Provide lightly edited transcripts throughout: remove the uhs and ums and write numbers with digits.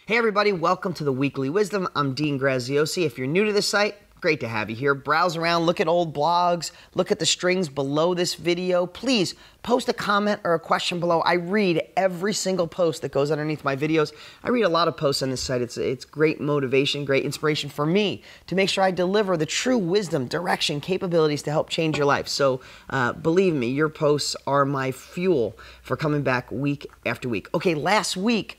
Hey everybody, welcome to the Weekly Wisdom. I'm Dean Graziosi. If you're new to this site, great to have you here. Browse around, look at old blogs, look at the strings below this video. Please post a comment or a question below. I read every single post that goes underneath my videos. I read a lot of posts on this site. It's great motivation, great inspiration for me to make sure I deliver the true wisdom, direction, capabilities to help change your life. So believe me, your posts are my fuel for coming back week after week. Okay, last week,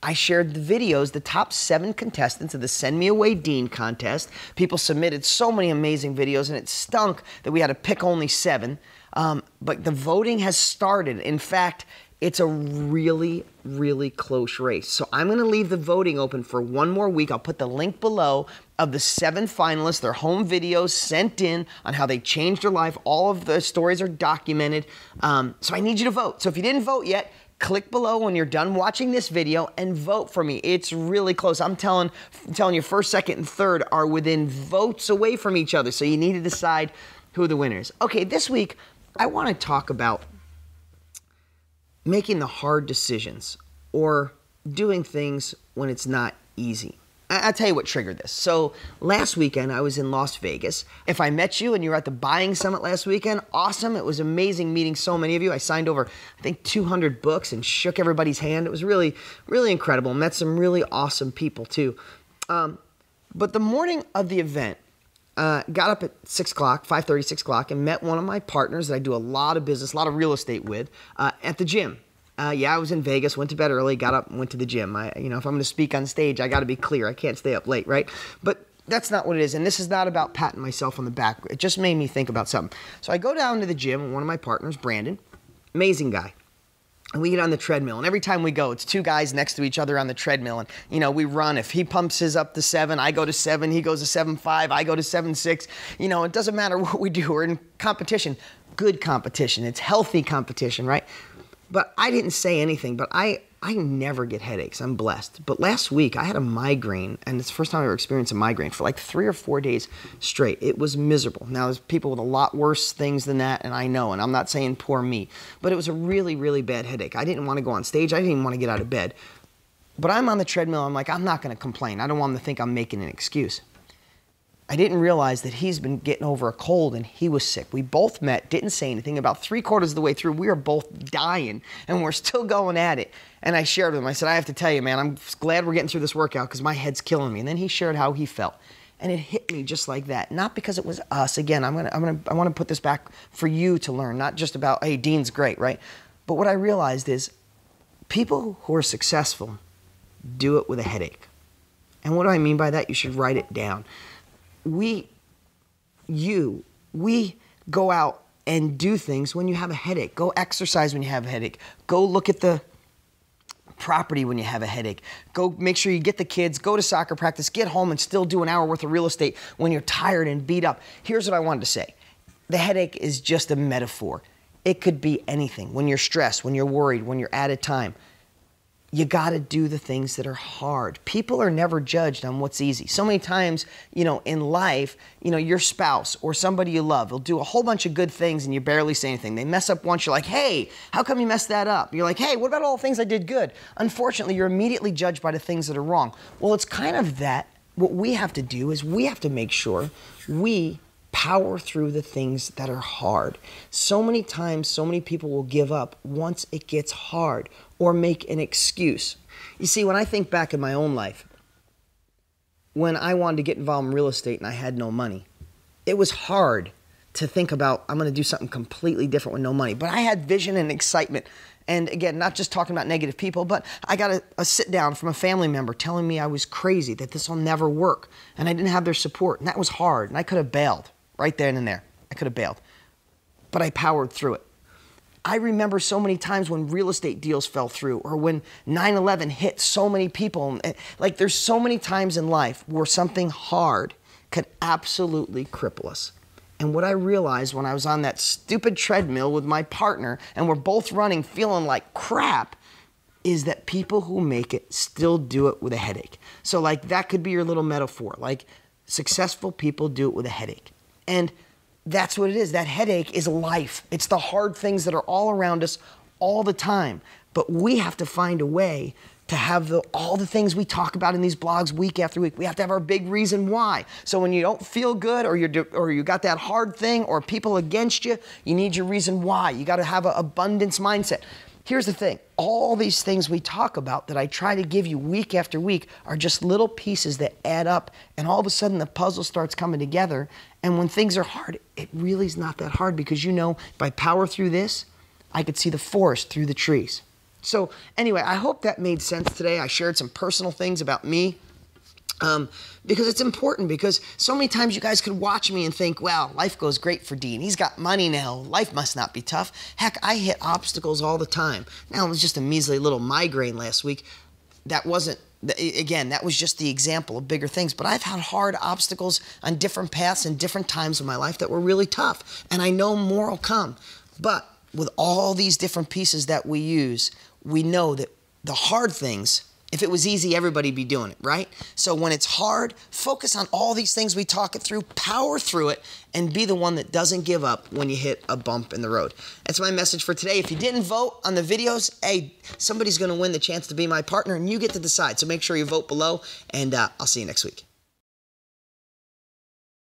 I shared the videos, the top 7 contestants of the Send Me Away Dean contest. People submitted so many amazing videos, and it stunk that we had to pick only 7. But the voting has started. In fact, it's a really, really close race. So I'm going to leave the voting open for one more week. I'll put the link below of the 7 finalists, their home videos sent in on how they changed their life. All of the stories are documented. So I need you to vote. So if you didn't vote yet, click below when you're done watching this video and vote for me. It's really close. I'm telling you, first, second, and third are within votes away from each other. So you need to decide who the winner is. Okay, this week, I want to talk about making the hard decisions or doing things when it's not easy. I'll tell you what triggered this. So last weekend, I was in Las Vegas. If I met you and you were at the Buying Summit last weekend, awesome. It was amazing meeting so many of you. I signed over, I think, 200 books and shook everybody's hand. It was really, really incredible. Met some really awesome people, too. But the morning of the event, got up at 6 o'clock, 5:30, 6 o'clock, and met one of my partners that I do a lot of business, a lot of real estate with, at the gym. I was in Vegas, went to bed early, got up and went to the gym. If I'm going to speak on stage, I got to be clear. I can't stay up late, right? But that's not what it is. And this is not about patting myself on the back. It just made me think about something. So I go down to the gym, and one of my partners, Brandon, amazing guy. And we get on the treadmill, and every time we go, it's 2 guys next to each other on the treadmill, and, we run. If he pumps his up to 7, I go to 7, he goes to 7.5, I go to 7.6. It doesn't matter what we do. We're in competition, good competition. It's healthy competition, right? But I didn't say anything, but I never get headaches. I'm blessed. But last week, I had a migraine, and it's the first time I ever experienced a migraine for like 3 or 4 days straight. It was miserable. Now, there's people with a lot worse things than that, and I know, and I'm not saying poor me, but it was a really, really bad headache. I didn't want to go on stage. I didn't even want to get out of bed. But I'm on the treadmill. I'm like, I'm not going to complain. I don't want them to think I'm making an excuse. I didn't realize that he's been getting over a cold and he was sick. We both met, didn't say anything. About 3/4 of the way through, we were both dying and we're still going at it. And I shared with him, I said, I have to tell you, man, I'm glad we're getting through this workout because my head's killing me. And then he shared how he felt. And it hit me just like that. Not because it was us. Again, I want to put this back for you to learn, not just about, hey, Dean's great, right? But what I realized is people who are successful do it with a headache. And what do I mean by that? You should write it down. We go out and do things when you have a headache. Go exercise when you have a headache. Go look at the property when you have a headache. Go make sure you get the kids, go to soccer practice, get home and still do an hour worth of real estate when you're tired and beat up. Here's what I wanted to say. The headache is just a metaphor. It could be anything. When you're stressed, when you're worried, when you're out of time. You got to do the things that are hard. People are never judged on what's easy. So many times, in life, your spouse or somebody you love will do a whole bunch of good things and you barely say anything. They mess up once, you're like, hey, how come you messed that up? You're like, hey, what about all the things I did good? Unfortunately, you're immediately judged by the things that are wrong. Well, it's kind of that. What we have to do is we have to make sure we power through the things that are hard. So many times, so many people will give up once it gets hard or make an excuse. You see, when I think back in my own life, when I wanted to get involved in real estate and I had no money, it was hard to think about, I'm going to do something completely different with no money. But I had vision and excitement. And again, not just talking about negative people, but I got a sit down from a family member telling me I was crazy, that this will never work. And I didn't have their support. And that was hard. And I could have bailed right then and there. I could have bailed. But I powered through it. I remember so many times when real estate deals fell through or when 9/11 hit so many people. Like there's so many times in life where something hard could absolutely cripple us. And what I realized when I was on that stupid treadmill with my partner and we're both running feeling like crap is that people who make it still do it with a headache. So like that could be your little metaphor. Like successful people do it with a headache. And that's what it is. That headache is life. It's the hard things that are all around us all the time. But we have to find a way to have all the things we talk about in these blogs week after week. We have to have our big reason why. So when you don't feel good, or you got that hard thing, or people against you, you need your reason why. You got to have an abundance mindset. Here's the thing. All these things we talk about that I try to give you week after week are just little pieces that add up, and all of a sudden the puzzle starts coming together. And when things are hard, it really is not that hard, because you know, if I power through this, I could see the forest through the trees. So anyway, I hope that made sense today. I shared some personal things about me, because it's important, because so many times you guys could watch me and think, wow, life goes great for Dean. He's got money now. Life must not be tough. Heck, I hit obstacles all the time. Now, it was just a measly little migraine last week. That wasn't, again, that was just the example of bigger things. But I've had hard obstacles on different paths and different times of my life that were really tough. And I know more will come. But with all these different pieces that we use, we know that the hard things, if it was easy, everybody'd be doing it, right? So when it's hard, focus on all these things we talk it through, power through it, and be the one that doesn't give up when you hit a bump in the road. That's my message for today. If you didn't vote on the videos, hey, somebody's going to win the chance to be my partner, and you get to decide. So make sure you vote below, and I'll see you next week.